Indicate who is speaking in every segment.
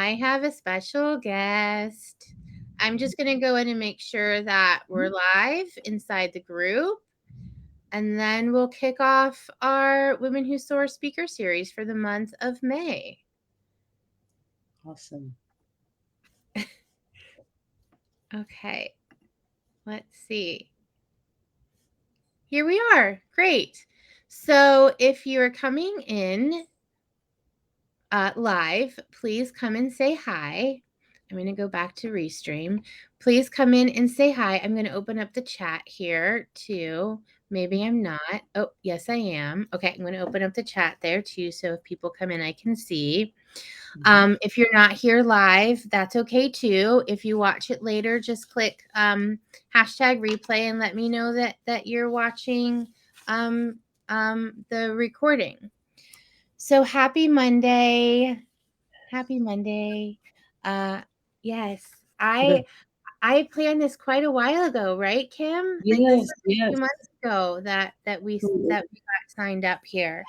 Speaker 1: I have a special guest. I'm just going to go in and make sure that we're live inside the group. And then we'll kick off our Women Who Soar speaker series for the month of May.
Speaker 2: Awesome.
Speaker 1: Okay, let's see. Here we are. Great. So if you're coming in live, please come and say hi. I'm going to go back to Restream. Please come in and say hi. I'm going to open up the chat here too. Maybe I'm not. Oh, yes, I am. Okay, I'm going to open up the chat there too. So if people come in, I can see. If you're not here live, that's okay too. If you watch it later, just click hashtag replay and let me know that you're watching the recording. So happy Monday. Happy Monday. Yes. I planned this quite a while ago, right, Kim? Like this was a few months ago that we got signed up here.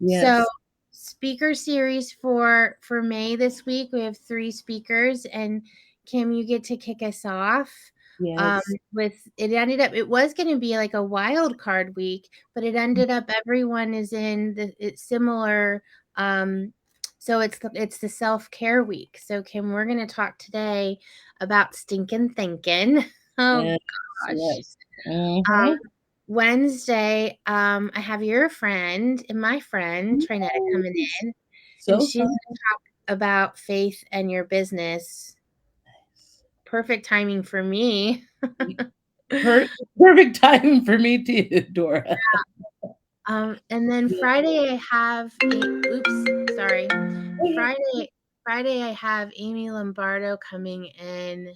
Speaker 2: Yes.
Speaker 1: So speaker series for May this week. We have 3 speakers, and Kim, you get to kick us off.
Speaker 2: Yes.
Speaker 1: It was going to be like a wild card week, but it ended up everyone is in it's similar. So it's the self-care week. So Kim, we're going to talk today about Stinkin Thinkin. Oh
Speaker 2: Yes.
Speaker 1: gosh.
Speaker 2: Yes.
Speaker 1: Wednesday, I have your friend and my friend Trinetta coming in, and she's going to talk about faith and your business. Perfect timing for me.
Speaker 2: Perfect timing for me too, Dora.
Speaker 1: And then Friday I have Friday I have Amy Lombardo coming in,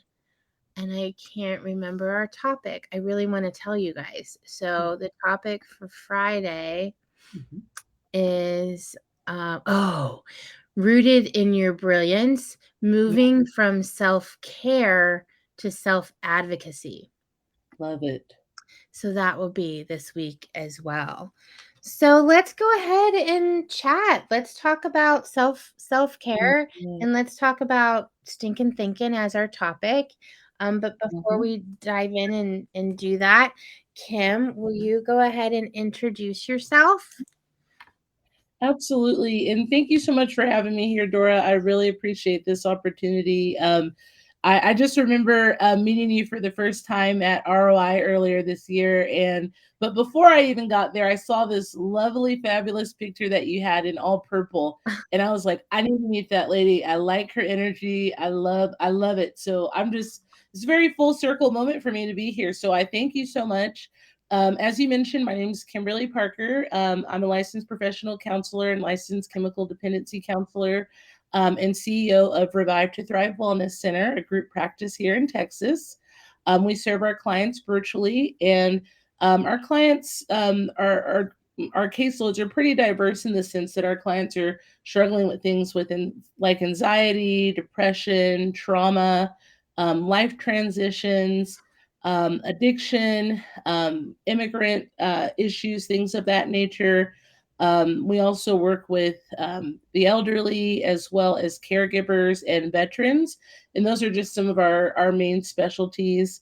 Speaker 1: and I can't remember our topic. I really want to tell you guys. So the topic for Friday is rooted in your brilliance, moving from self-care to self-advocacy.
Speaker 2: Love it.
Speaker 1: So that will be this week as well. So let's go ahead and chat. Let's talk about self-care, and let's talk about Stinkin Thinkin as our topic. But before we dive in and do that, Kim, will you go ahead and introduce yourself?
Speaker 2: Absolutely. And thank you so much for having me here, Dora. I really appreciate this opportunity. I just remember meeting you for the first time at ROI earlier this year. But before I even got there, I saw this lovely, fabulous picture that you had in all purple. And I was like, I need to meet that lady. I like her energy. I love it. So it's a very full circle moment for me to be here. So I thank you so much. As you mentioned, my name is Kimberly Parker. I'm a licensed professional counselor and licensed chemical dependency counselor, and CEO of Revive to Thrive Wellness Center, a group practice here in Texas. We serve our clients virtually, and our clients our caseloads are pretty diverse in the sense that our clients are struggling with things like anxiety, depression, trauma, life transitions, addiction, immigrant issues, things of that nature. We also work with the elderly as well as caregivers and veterans. And those are just some of our main specialties.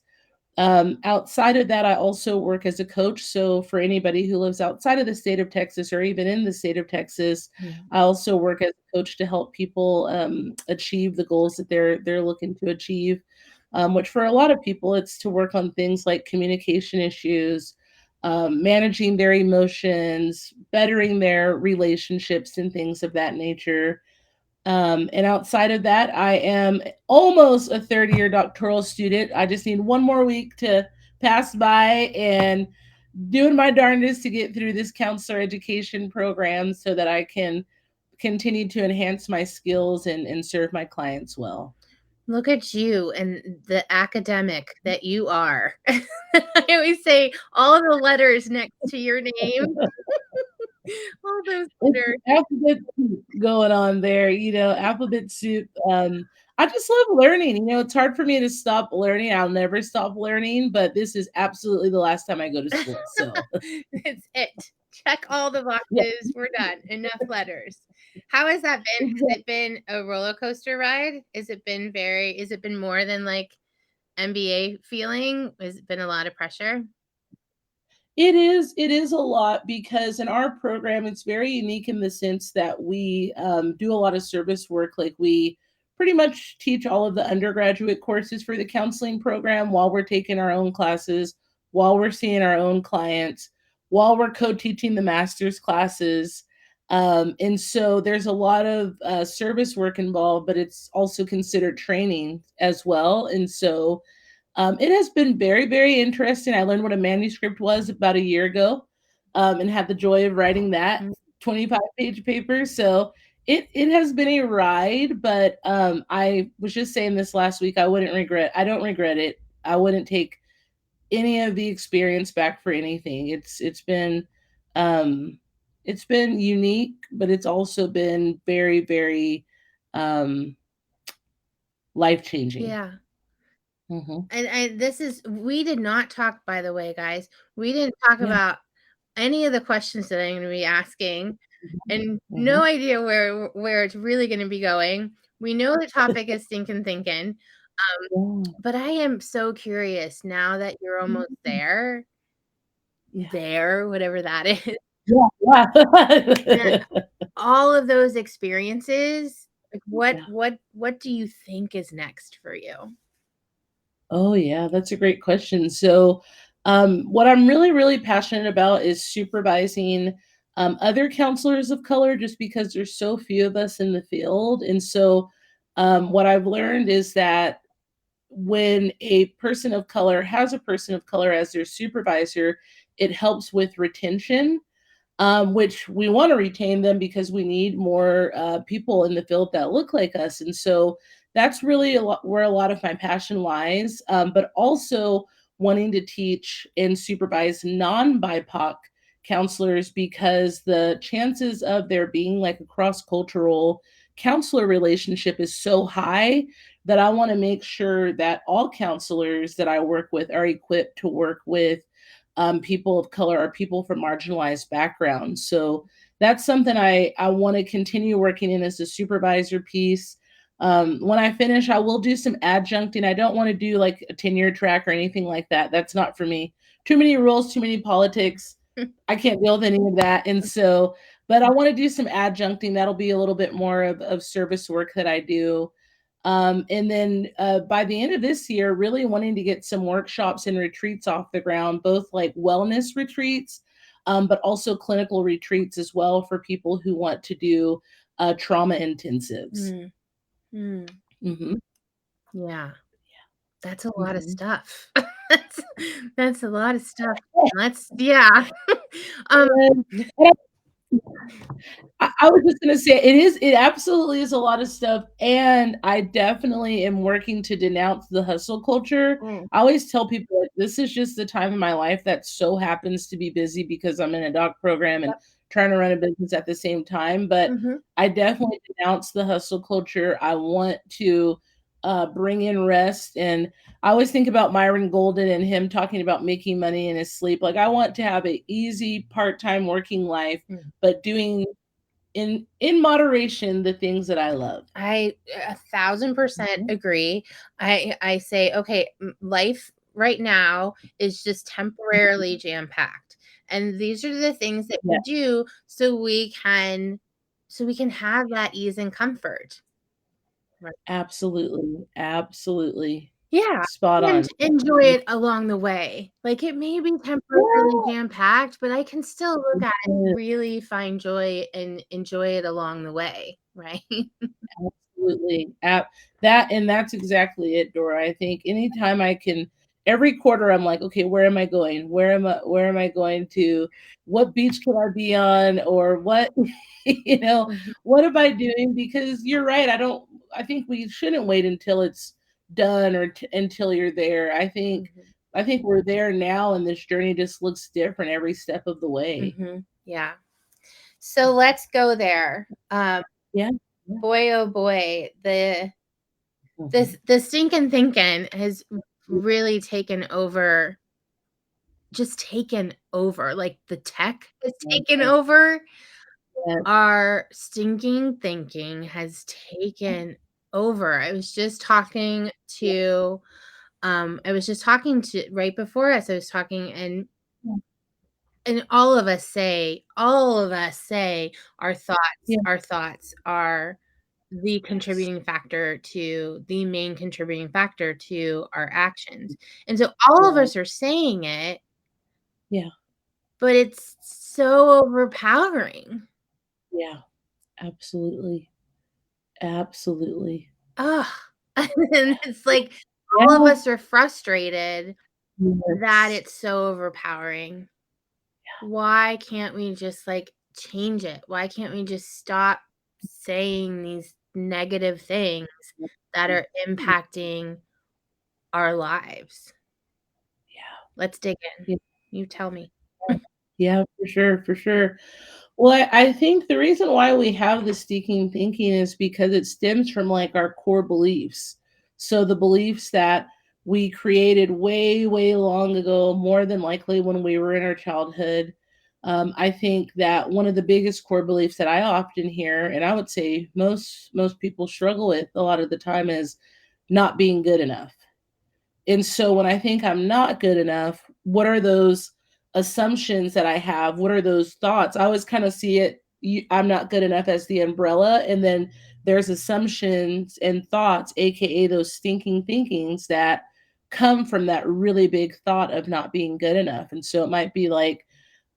Speaker 2: Outside of that, I also work as a coach. So for anybody who lives outside of the state of Texas or even in the state of Texas, I also work as a coach to help people achieve the goals that they're looking to achieve. Which for a lot of people, it's to work on things like communication issues, managing their emotions, bettering their relationships, and things of that nature. And outside of that, I am almost a third-year doctoral student. I just need one more week to pass by, and doing my darndest to get through this counselor education program so that I can continue to enhance my skills and serve my clients well.
Speaker 1: Look at you and the academic that you are. I always say all of the letters next to your name. All those letters.
Speaker 2: Alphabet soup going on there, alphabet soup. I just love learning. It's hard for me to stop learning. I'll never stop learning, but this is absolutely the last time I go to school. So
Speaker 1: it's it. Check all the
Speaker 2: Yeah,
Speaker 1: boxes. We're done. Enough letters. How has that been? Has
Speaker 2: exactly.
Speaker 1: it been a roller coaster ride? Has it been more than like MBA feeling? Has it been a lot of pressure?
Speaker 2: It is a lot because in our program, it's very unique in the sense that we do a lot of service work. Like we pretty much teach all of the undergraduate courses for the counseling program while we're taking our own classes, while we're seeing our own clients, while we're co-teaching the master's classes. And so there's a lot of service work involved, but it's also considered training as well. And so it has been very, very interesting. I learned what a manuscript was about a year ago, and had the joy of writing that
Speaker 1: Mm.
Speaker 2: 25-page paper. So it has been a ride, but I was just saying this last week. I don't regret it. I wouldn't take any of the experience back for anything. Um, it's been unique, but it's also been very, very life changing.
Speaker 1: Yeah.
Speaker 2: Hmm.
Speaker 1: And this is we did not talk, by the way, guys. We didn't talk
Speaker 2: Yeah.
Speaker 1: about any of the questions that I'm gonna be asking, and
Speaker 2: Hmm.
Speaker 1: no idea where it's really gonna be going. We know the topic is Stinkin Thinkin',
Speaker 2: Yeah.
Speaker 1: but I am so curious now that you're almost
Speaker 2: Yeah.
Speaker 1: whatever that is,
Speaker 2: Yeah,
Speaker 1: and
Speaker 2: yeah.
Speaker 1: all of those experiences, like,
Speaker 2: Yeah.
Speaker 1: what do you think is next for you?
Speaker 2: Oh, yeah, that's a great question. So, what I'm really, really passionate about is supervising other counselors of color just because there's so few of us in the field. And so, what I've learned is that when a person of color has a person of color as their supervisor, it helps with retention, which we want to retain them because we need more people in the field that look like us. And so that's really a lot where a lot of my passion lies, but also wanting to teach and supervise non BIPOC counselors because the chances of there being like a cross cultural counselor relationship is so high that I want to make sure that all counselors that I work with are equipped to work with people of color or people from marginalized backgrounds. So that's something I want to continue working in as a supervisor piece. When I finish, I will do some adjuncting. I don't want to do like a tenure track or anything like that. That's not for me. Too many rules, too many politics. I can't deal with any of that. And so, but I want to do some adjuncting. That'll be a little bit more of service work that I do. And then by the end of this year, really wanting to get some workshops and retreats off the ground, both like wellness retreats, but also clinical retreats as well for people who want to do trauma intensives.
Speaker 1: Mm, mm,
Speaker 2: Hmm.
Speaker 1: yeah. That's a lot of
Speaker 2: Hmm.
Speaker 1: stuff. That's that's a lot of stuff. Let's yeah. Um,
Speaker 2: And I was just gonna say it absolutely is a lot of stuff, and I definitely am working to denounce the hustle culture.
Speaker 1: mm,
Speaker 2: I always tell people like this is just the time in my life that so happens to be busy because I'm in a doc program and
Speaker 1: yep,
Speaker 2: trying to run a business at the same time. But
Speaker 1: mhm,
Speaker 2: I definitely denounce the hustle culture. I want to bring in rest, and I always think about Myron Golden and him talking about making money in his sleep. Like I want to have an easy part-time working life,
Speaker 1: mm.
Speaker 2: but doing in moderation the things that I love.
Speaker 1: I 1,000%
Speaker 2: Mhm.
Speaker 1: agree. I say, okay, life right now is just temporarily jam-packed, and these are the things that
Speaker 2: Yeah,
Speaker 1: we do so we can have that ease and comfort. Right.
Speaker 2: absolutely, absolutely.
Speaker 1: Yeah,
Speaker 2: Spot
Speaker 1: and
Speaker 2: on.
Speaker 1: enjoy
Speaker 2: Yeah.
Speaker 1: it along the way. Like, it may be temporarily jam-packed, but I can still look at it and really find joy and enjoy it along the way, right?
Speaker 2: Absolutely. That's exactly it, Dora. I think anytime I can every quarter I'm like, okay, where am I going? Where am I going to? What beach can I be on? Or what,
Speaker 1: Mhm,
Speaker 2: what am I doing? Because you're right. I think we shouldn't wait until it's done or until you're there.
Speaker 1: mhm,
Speaker 2: I think we're there now and this journey just looks different every step of the way.
Speaker 1: mhm, yeah. So let's go there.
Speaker 2: Yeah. Yeah.
Speaker 1: Boy, oh boy,
Speaker 2: Mhm.
Speaker 1: the stinking thinking has really taken over just taken over, like, the tech has taken
Speaker 2: Yes,
Speaker 1: over.
Speaker 2: yes,
Speaker 1: Our stinking thinking has taken over.
Speaker 2: yes,
Speaker 1: I was just talking to right before us, I was talking
Speaker 2: yes,
Speaker 1: and all of us say
Speaker 2: yes,
Speaker 1: our thoughts are the main contributing factor to our actions. And so all of
Speaker 2: yes,
Speaker 1: us are saying it,
Speaker 2: yeah,
Speaker 1: but it's so overpowering.
Speaker 2: yeah, absolutely, absolutely.
Speaker 1: Ugh. And it's like all of
Speaker 2: Yeah,
Speaker 1: us are frustrated that
Speaker 2: yes,
Speaker 1: it's so overpowering. Why can't we just, like, change it? Why can't we just stop saying these negative things that are
Speaker 2: yeah,
Speaker 1: impacting our lives? Let's dig in.
Speaker 2: yeah,
Speaker 1: You tell me.
Speaker 2: yeah, for sure, for sure. Well, I think the reason why we have the stinking thinking is because it stems from like our core beliefs. So the beliefs that we created way, way long ago, more than likely when we were in our childhood. I think that one of the biggest core beliefs that I often hear, and I would say most people struggle with a lot of the time, is not being good enough. And so when I think I'm not good enough, what are those assumptions that I have? What are those thoughts? I always kind of see it, I'm not good enough as the umbrella. And then there's assumptions and thoughts, AKA those stinking thinkings that come from that really big thought of not being good enough. And so it might be like,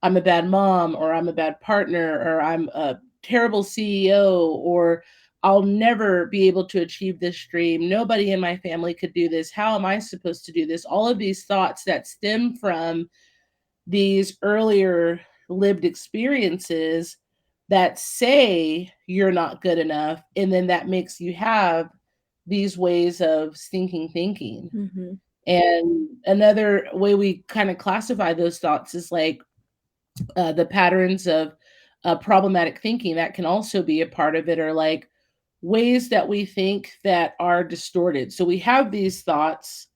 Speaker 2: I'm a bad mom, or I'm a bad partner, or I'm a terrible CEO, or I'll never be able to achieve this dream. Nobody in my family could do this. How am I supposed to do this? All of these thoughts that stem from these earlier lived experiences that say you're not good enough. And then that makes you have these ways of stinking thinking.
Speaker 1: Mhm.
Speaker 2: And another way we kind of classify those thoughts is like the patterns of problematic thinking that can also be a part of it, or like ways that we think that are distorted. So we have these thoughts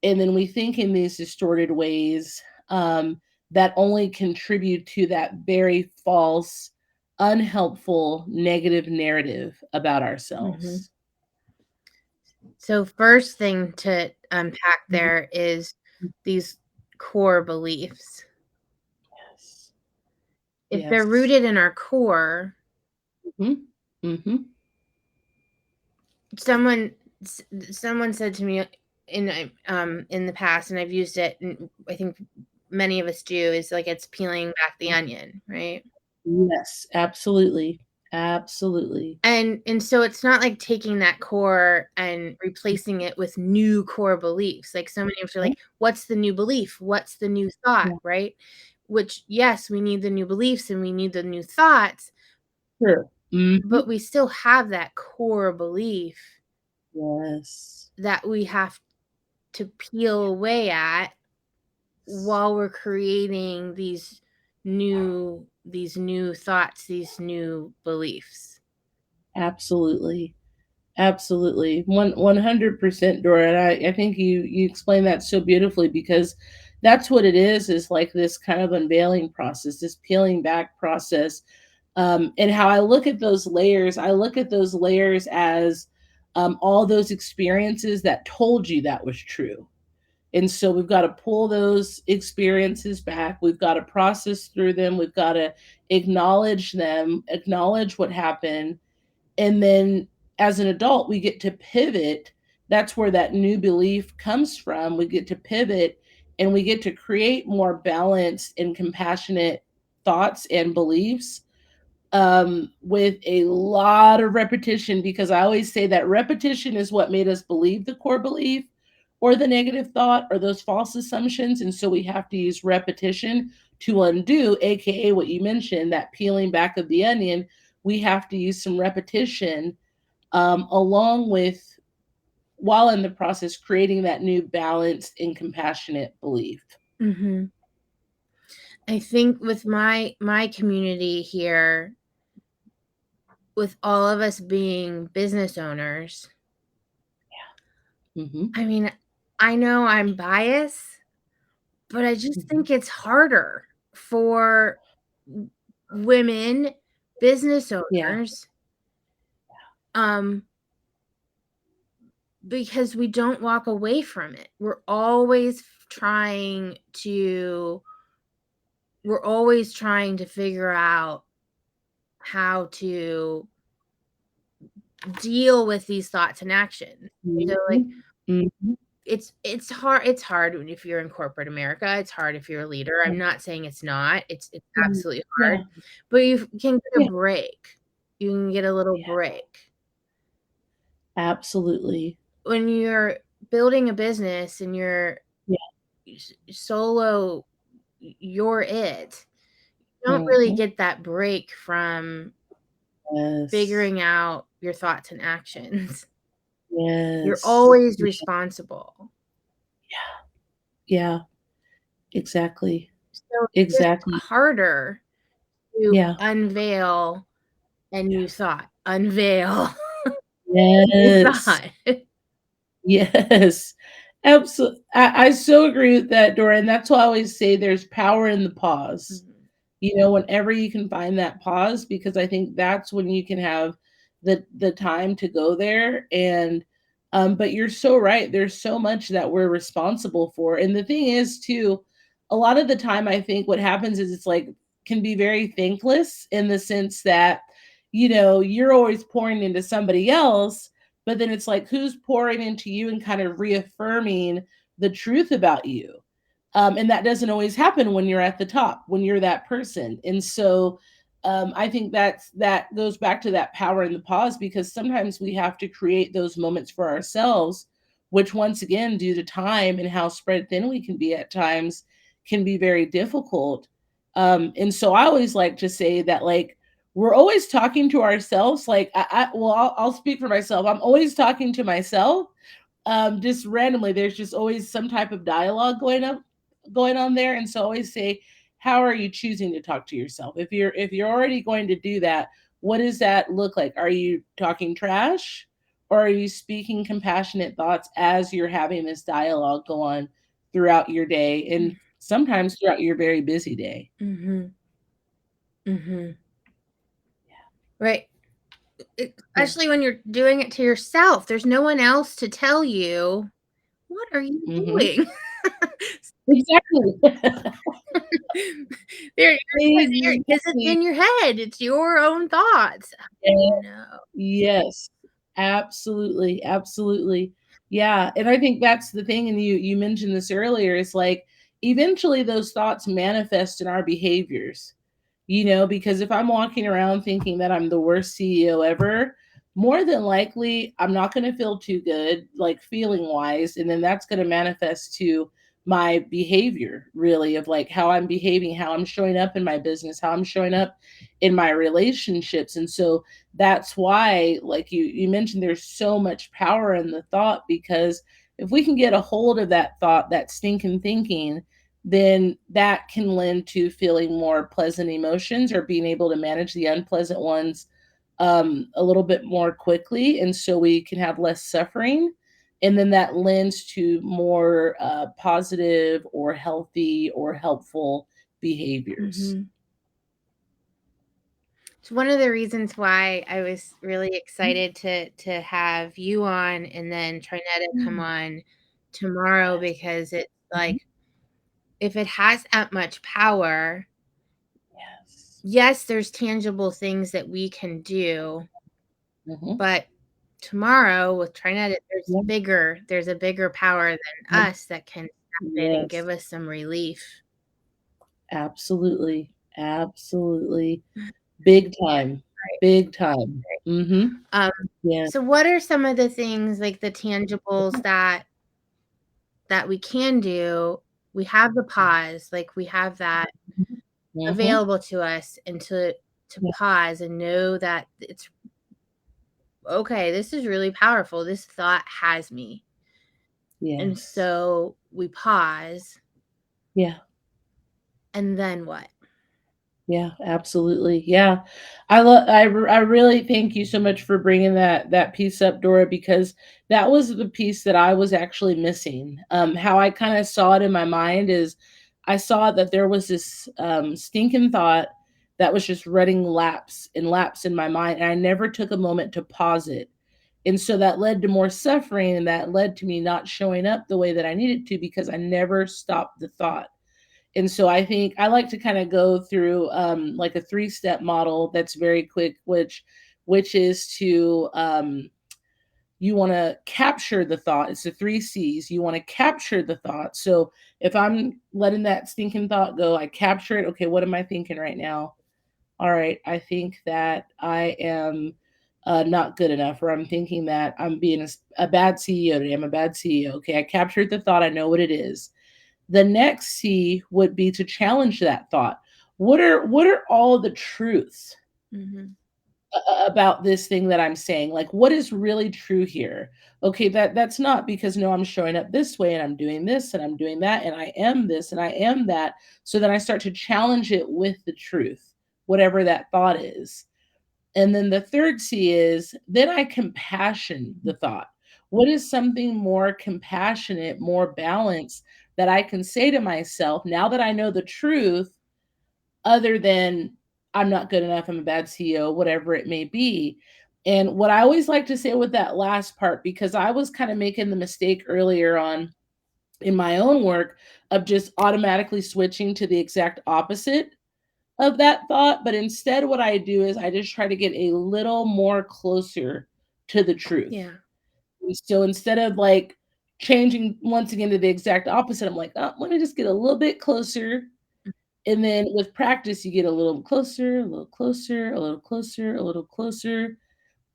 Speaker 2: and then we think in these distorted ways that only contribute to that very false, unhelpful, negative narrative about
Speaker 1: Mhm.
Speaker 2: ourselves.
Speaker 1: So first thing to unpack
Speaker 2: Mhm.
Speaker 1: there is these core beliefs.
Speaker 2: Yes.
Speaker 1: If they're
Speaker 2: Yes.
Speaker 1: rooted in our core,
Speaker 2: Hmm. Hmm.
Speaker 1: someone someone said to me in the past, and I've used it, and I think many of us do, is like it's peeling back the onion, right?
Speaker 2: Yes, absolutely. Absolutely.
Speaker 1: And so it's not like taking that core and replacing it with new core beliefs. Like so many of us are
Speaker 2: Yeah.
Speaker 1: like, what's the new belief? What's the new thought,
Speaker 2: Yeah.
Speaker 1: right? Which yes, we need the new beliefs and we need the new thoughts,
Speaker 2: Sure.
Speaker 1: but
Speaker 2: Mhm.
Speaker 1: we still have that core belief
Speaker 2: Yes.
Speaker 1: that we have to peel away at while we're creating these new thoughts, these new beliefs.
Speaker 2: Absolutely. Absolutely. 100% Dora. And I think you explained that so beautifully, because that's what it is like this kind of unveiling process, this peeling back process. And how I look at those layers as all those experiences that told you that was true. And so we've got to pull those experiences back. We've got to process through them. We've got to acknowledge them, acknowledge what happened. And then as an adult, we get to pivot. That's where that new belief comes from. We get to pivot and we get to create more balanced and compassionate thoughts and beliefs with a lot of repetition, because I always say that repetition is what made us believe the core belief or the negative thought or those false assumptions. And so we have to use repetition to undo, AKA what you mentioned, that peeling back of the onion. We have to use some repetition along with, while in the process, creating that new balanced and compassionate belief.
Speaker 1: Mhm. I think with my community here, with all of us being business owners,
Speaker 2: Hmm.
Speaker 1: I mean, I know I'm biased, But I just
Speaker 2: Mhm.
Speaker 1: think it's harder for women, business
Speaker 2: Yeah.
Speaker 1: owners, um, because we don't walk away from it. We're always trying to figure out how to deal with these thoughts and actions. So, like,
Speaker 2: Mhm. Mhm.
Speaker 1: it's hard if you're in corporate America, it's hard if you're a leader. I'm not saying it's not, it's
Speaker 2: Mm.
Speaker 1: absolutely hard,
Speaker 2: Yeah.
Speaker 1: but you can get a
Speaker 2: Yeah.
Speaker 1: break. You can get a little
Speaker 2: Yeah.
Speaker 1: break.
Speaker 2: Absolutely.
Speaker 1: When you're building a business and you're
Speaker 2: Yeah.
Speaker 1: solo, you're it. You don't really
Speaker 2: Mhm.
Speaker 1: get that break from
Speaker 2: Yes.
Speaker 1: figuring out your thoughts and actions. You're
Speaker 2: Yes.
Speaker 1: always
Speaker 2: Yeah.
Speaker 1: responsible.
Speaker 2: Yeah. Exactly.
Speaker 1: So it's just
Speaker 2: Exactly.
Speaker 1: harder to
Speaker 2: Yeah.
Speaker 1: unveil a new
Speaker 2: Yes.
Speaker 1: thought. Unveil a new
Speaker 2: Yes.
Speaker 1: thought.
Speaker 2: Yes. Absolutely. I so agree with that, Dora, and that's why I always say there's power in the pause.
Speaker 1: Mhm,
Speaker 2: Whenever you can find that pause, because I think that's when you can have the time to go there. And but you're so right. There's so much that we're responsible for. And the thing is too, a lot of the time I think what happens is it's like can be very thankless in the sense that, you're always pouring into somebody else, but then it's like who's pouring into you and kind of reaffirming the truth about you. And that doesn't always happen when you're at the top, when you're that person. And so I think that goes back to that power in the pause, because sometimes we have to create those moments for ourselves, which once again, due to time and how spread thin we can be at times, can be very difficult. And so I always like to say that, like, we're always talking to ourselves. Like, I'll speak for myself. I'm always talking to myself, just randomly. There's just always some type of dialogue going on there. And so I always say, how are you choosing to talk to yourself? If you're already going to do that, what does that look like? Are you talking trash, or are you speaking compassionate thoughts as you're having this dialogue go on throughout your day, and sometimes throughout your very busy day?
Speaker 1: mhm, mhm. Right.
Speaker 2: Yeah.
Speaker 1: Especially when you're doing it to yourself. There's no one else to tell you, "What are you
Speaker 2: Hmm.
Speaker 1: doing?"
Speaker 2: Exactly.
Speaker 1: There, because it's
Speaker 2: Exactly.
Speaker 1: in your head. It's your own thoughts. No.
Speaker 2: Yes, absolutely, absolutely. Yeah, and I think that's the thing, and you mentioned this earlier, it's like eventually those thoughts manifest in our behaviors. Because if I'm walking around thinking that I'm the worst CEO ever, more than likely I'm not going to feel too good, like feeling wise, and then that's going to manifest to my behavior, really, of like how I'm behaving, how I'm showing up in my business, how I'm showing up in my relationships. And so that's why, like you mentioned, there's so much power in the thought, because if we can get a hold of that thought, that stinking thinking, then that can lend to feeling more pleasant emotions, or being able to manage the unpleasant ones a little bit more quickly, and so we can have less suffering. And then that lends to more positive or healthy or helpful behaviors.
Speaker 1: Mhm. It's one of the reasons why I was really excited to have you on and then Trinetta come
Speaker 2: Mm.
Speaker 1: on tomorrow,
Speaker 2: Yes.
Speaker 1: because it's
Speaker 2: Mhm.
Speaker 1: like, if it has that much power,
Speaker 2: Yes.
Speaker 1: yes, there's tangible things that we can do,
Speaker 2: Mhm.
Speaker 1: but tomorrow with Trinetta,
Speaker 2: Yeah.
Speaker 1: there's a bigger power than
Speaker 2: Mhm.
Speaker 1: us that can step in and
Speaker 2: Yes.
Speaker 1: give us some relief.
Speaker 2: Absolutely. Absolutely. Big time.
Speaker 1: Right,
Speaker 2: Big time.
Speaker 1: right.
Speaker 2: Mhm.
Speaker 1: Um,
Speaker 2: Yeah.
Speaker 1: so what are some of the things, like the tangibles that we can do? We have the
Speaker 2: Yeah.
Speaker 1: pause, like we have that
Speaker 2: Mhm. Mhm.
Speaker 1: available to us, and to
Speaker 2: Yeah.
Speaker 1: pause and know that it's okay, this is really powerful. This thought has me. And
Speaker 2: Yes.
Speaker 1: so we pause,
Speaker 2: Yeah.
Speaker 1: and then what?
Speaker 2: Yeah, absolutely. Yeah. I really thank you so much for bringing that piece up, Dora, because that was the piece that I was actually missing. How I kind of saw it in my mind is I saw that there was this stinking thought that was just running laps and laps in my mind, and I never took a moment to pause it. And so that led to more suffering, and that led to me not showing up the way that I needed to because I never stopped the thought. And so I think I like to kind of go through like a three-step model that's very quick, which is to you want to capture the thought. It's the three C's. You want to capture the thought. So if I'm letting that stinking thought go, I capture it. Okay, what am I thinking right now? All right, I think that I am not good enough, or I'm thinking that I'm being a bad CEO today. I'm a bad CEO. Okay, I captured the thought. I know what it is. The next C would be to challenge that thought. What are all the truths
Speaker 1: Mhm.
Speaker 2: about this thing that I'm saying? Like, what is really true here? Okay, that's not because no, I'm showing up this way and I'm doing this and I'm doing that and I am this and I am that. So then I start to challenge it with the truth, whatever that thought is. And then the third C is then I compassion the thought. What is something more compassionate, more balanced that I can say to myself now that I know the truth, other than I'm not good enough, I'm a bad CEO, whatever it may be. And what I always like to say with that last part, because I was kind of making the mistake earlier on in my own work of just automatically switching to the exact opposite of that thought, but instead what I do is I just try to get a little more closer to the truth.
Speaker 1: Yeah.
Speaker 2: And so instead of like changing once again to the exact opposite, I'm like, oh, let me just get a little bit closer. And then with practice, you get a little closer, a little closer, a little closer, a little closer,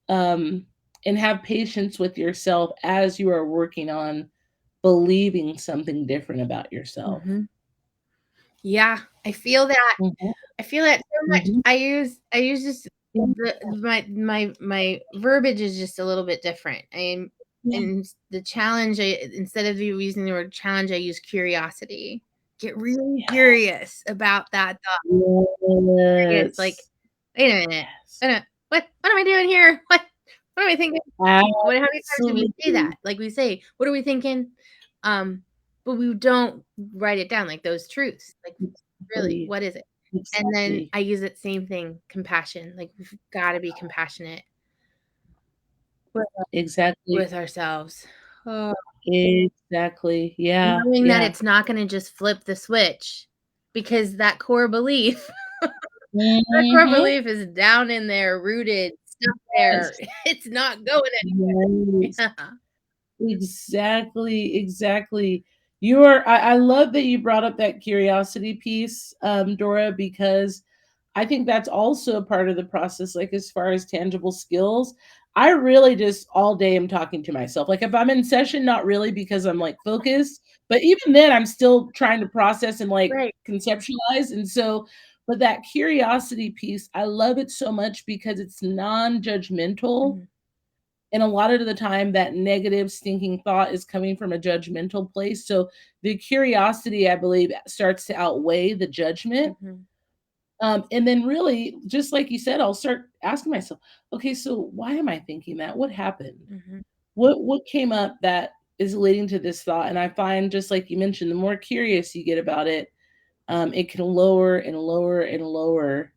Speaker 2: um, and have patience with yourself as you are working on believing something different about yourself.
Speaker 1: Mhm. Yeah, I feel that.
Speaker 2: Mhm,
Speaker 1: I feel that so much.
Speaker 2: mhm.
Speaker 1: I use just
Speaker 2: Yeah,
Speaker 1: my verbiage is just a little bit different.
Speaker 2: yeah.
Speaker 1: And the challenge, instead of you using the word challenge, I use curiosity. Get really
Speaker 2: Yeah.
Speaker 1: curious about that thought. Curious, like,
Speaker 2: Yes.
Speaker 1: wait a minute.
Speaker 2: Yes.
Speaker 1: What am I doing here? What am I thinking? What how many times do we say
Speaker 2: Absolutely.
Speaker 1: that? Like, we say, "What are we thinking?" Um, but we don't write it down, like, those truths. Like, really,
Speaker 2: Exactly.
Speaker 1: what is it? And then
Speaker 2: Exactly.
Speaker 1: I use it same thing, compassion. Like, we've gotta be compassionate with
Speaker 2: Exactly.
Speaker 1: with ourselves. Oh,
Speaker 2: Exactly. Yeah.
Speaker 1: knowing that
Speaker 2: Yeah.
Speaker 1: it's not gonna just flip the switch because that core belief that core
Speaker 2: Mhm.
Speaker 1: belief is down in there, rooted, stuck there.
Speaker 2: Yes.
Speaker 1: It's not going
Speaker 2: Yes.
Speaker 1: anywhere.
Speaker 2: Exactly, exactly. I love that you brought up that curiosity piece, Dora, because I think that's also a part of the process, like as far as tangible skills. I really just all day am talking to myself. Like if I'm in session, not really because I'm like focused, but even then I'm still trying to process and like
Speaker 1: Right.
Speaker 2: conceptualize. And so, but that curiosity piece, I love it so much because it's non-judgmental,
Speaker 1: Mhm,
Speaker 2: and a lot of the time that negative stinking thought is coming from a judgmental place. So the curiosity, I believe, starts to outweigh the judgment.
Speaker 1: mhm,
Speaker 2: And then really, just like you said, I'll start asking myself, okay, so why am I thinking that? What happened?
Speaker 1: mhm,
Speaker 2: What came up that is leading to this thought? And I find, just like you mentioned, the more curious you get about it, it can lower and lower and lower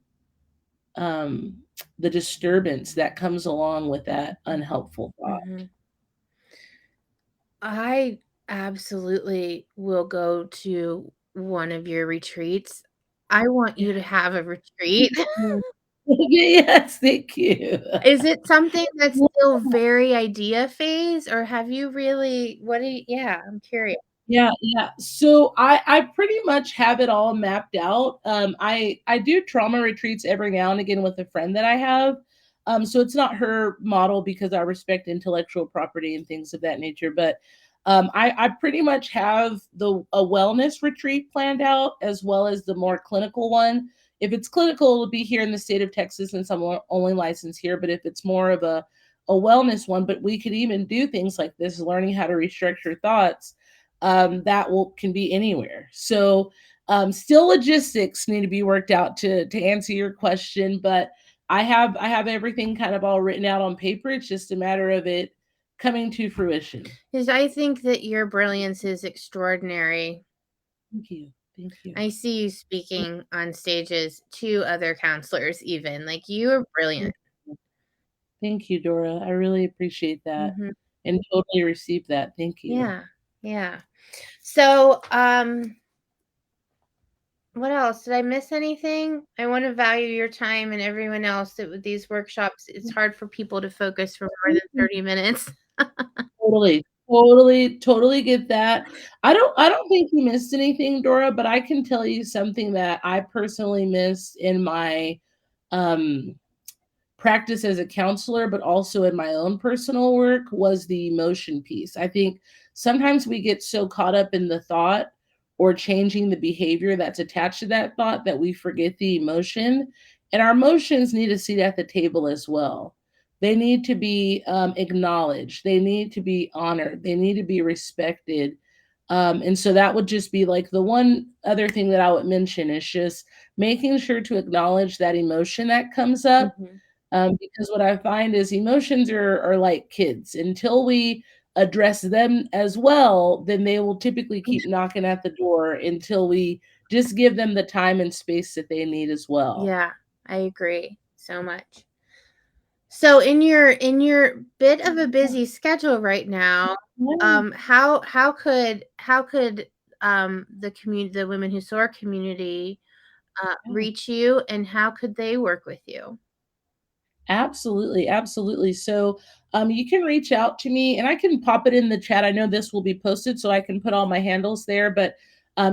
Speaker 2: um, the disturbance that comes along with that
Speaker 1: mhm,
Speaker 2: unhelpful thought.
Speaker 1: mhm. I absolutely will go to one of your retreats. I want
Speaker 2: Yeah.
Speaker 1: you to have a retreat.
Speaker 2: Mm. Yes, thank you.
Speaker 1: Is it something that's
Speaker 2: Yeah,
Speaker 1: still very idea phase, or have you really what do you yeah, I'm curious.
Speaker 2: yeah, yeah. So I pretty much have it all mapped out. I do trauma retreats every now and again with a friend that I have. So it's not her model because I respect intellectual property and things of that nature. But I pretty much have a wellness retreat planned out as well as the more clinical one. If it's clinical, it'll be here in the state of Texas since I'm only licensed here. But if it's more of a wellness one, but we could even do things like this, learning how to restructure thoughts, that will can be anywhere. So Still logistics need to be worked out to answer your question, but I have everything kind of all written out on paper. It's just a matter of it coming to fruition.
Speaker 1: Because I think that your brilliance is extraordinary.
Speaker 2: Thank you. Thank you.
Speaker 1: I see you speaking on stages to other counselors even, like, you are brilliant.
Speaker 2: Thank you, Dora. I really appreciate that
Speaker 1: Mhm.
Speaker 2: and totally receive that. Thank you.
Speaker 1: Yeah, yeah. So, what else? Did I miss anything? I wanna value your time and everyone else that with these workshops, it's hard for people to focus for more than 30 minutes.
Speaker 2: Totally, totally, totally get that. I don't think you missed anything, Dora, but I can tell you something that I personally missed in my, um, practice as a counselor, but also in my own personal work was the emotion piece. I think sometimes we get so caught up in the thought or changing the behavior that's attached to that thought that we forget the emotion. And our emotions need a seat at the table as well. They need to be acknowledged, they need to be honored, they need to be respected. And so that would just be like the one other thing that I would mention is just making sure to acknowledge that emotion that comes up,
Speaker 1: Mhm.
Speaker 2: because what I find is emotions are like kids. Until we address them as well, then they will typically keep knocking at the door until we just give them the time and space that they need as well.
Speaker 1: Yeah, I agree so much. So in your bit of a busy schedule right now,
Speaker 2: Yeah,
Speaker 1: how could the Women Who Soar community
Speaker 2: yeah.
Speaker 1: reach you, and how could they work with you?
Speaker 2: Absolutely, absolutely. So, you can reach out to me and I can pop it in the chat. I know this will be posted, so I can put all my handles there, but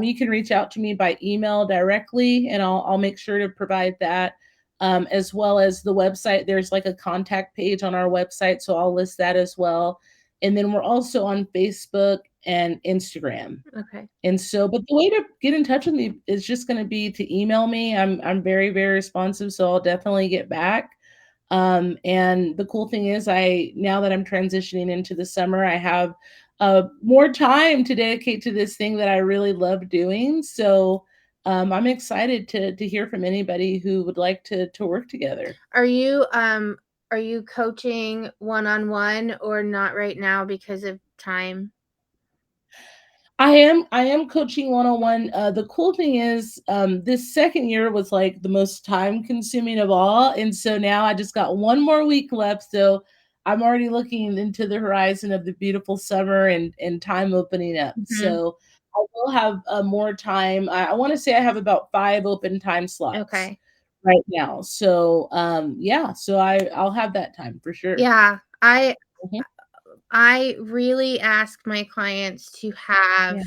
Speaker 2: you can reach out to me by email directly, and I'll make sure to provide that, as well as the website. There's like a contact page on our website, so I'll list that as well. And then we're also on Facebook and Instagram.
Speaker 1: Okay.
Speaker 2: And so, but the way to get in touch with me is just going to be to email me. I'm very, very responsive, so I'll definitely get back. And the cool thing is, I now that I'm transitioning into the summer, I have more time to dedicate to this thing that I really love doing. So I'm excited to hear from anybody who would like to work together.
Speaker 1: Are you coaching one-on-one or not right now because of time?
Speaker 2: I am coaching one-on-one. The cool thing is, this second year was like the most time consuming of all. And so now I just got one more week left. So I'm already looking into the horizon of the beautiful summer and time opening up.
Speaker 1: Mhm.
Speaker 2: So I will have more time. I want to say I have about 5 open time slots
Speaker 1: Okay.
Speaker 2: right now. So yeah, so I'll have that time for sure.
Speaker 1: Yeah, I
Speaker 2: Mhm.
Speaker 1: I really ask my clients to have
Speaker 2: Yeah.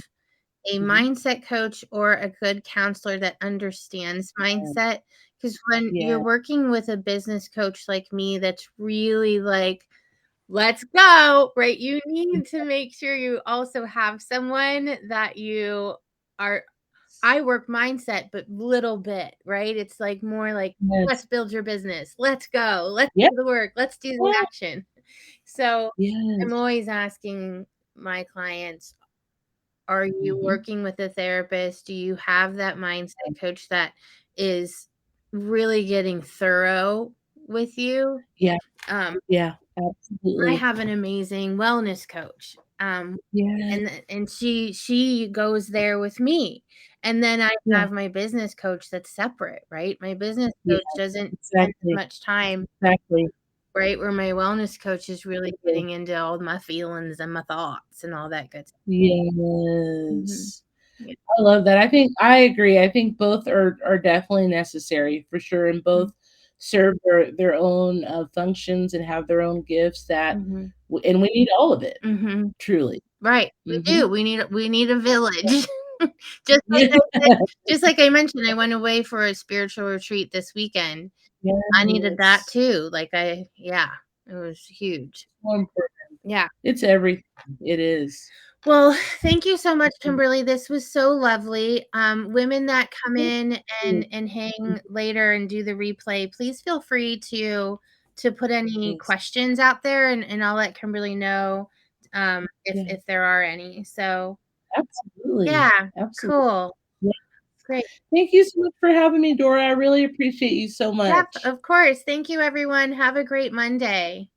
Speaker 1: a
Speaker 2: Mhm.
Speaker 1: mindset coach or a good counselor that understands
Speaker 2: Yeah.
Speaker 1: mindset. Because when you're
Speaker 2: Yeah.
Speaker 1: working with a business coach like me that's really like, "Let's go," right? You need to make sure you also have someone that you are I work mindset, but little bit, right? It's like more like,
Speaker 2: Yes.
Speaker 1: "Let's build your business. Let's go. Let's
Speaker 2: Yeah.
Speaker 1: do the work. Let's do the action." So, I'm
Speaker 2: Yes.
Speaker 1: always asking my clients, are you
Speaker 2: Mhm.
Speaker 1: working with a therapist? Do you have that mindset coach that is really getting thorough with you?
Speaker 2: Yeah.
Speaker 1: Um,
Speaker 2: Yeah,
Speaker 1: I
Speaker 2: absolutely.
Speaker 1: have an amazing wellness coach,
Speaker 2: Yeah,
Speaker 1: and she goes there with me, and then I
Speaker 2: yeah,
Speaker 1: have my business coach that's separate, right? My business
Speaker 2: yeah,
Speaker 1: coach doesn't spend as
Speaker 2: exactly,
Speaker 1: much time,
Speaker 2: exactly.
Speaker 1: right, where my wellness coach is really
Speaker 2: Mhm.
Speaker 1: getting into all my feelings and my thoughts and all that good stuff. Mhm.
Speaker 2: Yes.
Speaker 1: Yeah.
Speaker 2: I love that. I agree. I think both are definitely necessary for sure, and
Speaker 1: Mhm.
Speaker 2: both serve their own, functions and have their own gifts that
Speaker 1: Mhm.
Speaker 2: and we need all of it,
Speaker 1: Mhm.
Speaker 2: truly.
Speaker 1: Right, we
Speaker 2: Mhm.
Speaker 1: do, we need a village. Just like
Speaker 2: Yeah.
Speaker 1: I said just like I mentioned, I went away for a spiritual retreat this weekend. I needed that
Speaker 2: Yes.
Speaker 1: too, like, yeah, it was huge.
Speaker 2: So important.
Speaker 1: Yeah.
Speaker 2: It's everything. It is.
Speaker 1: Well, thank you so much,
Speaker 2: Mhm.
Speaker 1: Kimberly, this was so lovely. Women that come
Speaker 2: Thank
Speaker 1: in
Speaker 2: you.
Speaker 1: and hang later and do the replay, please feel free to put any
Speaker 2: Thanks.
Speaker 1: questions out there, and I'll let Kimberly know, if
Speaker 2: Yeah,
Speaker 1: there are any. So,
Speaker 2: absolutely.
Speaker 1: yeah,
Speaker 2: Absolutely.
Speaker 1: cool.
Speaker 2: Yeah.
Speaker 1: Great.
Speaker 2: Thank you so much for having me, Dora. I really appreciate you so
Speaker 1: Yep,
Speaker 2: much.
Speaker 1: of course. Thank you, everyone. Have a great Monday.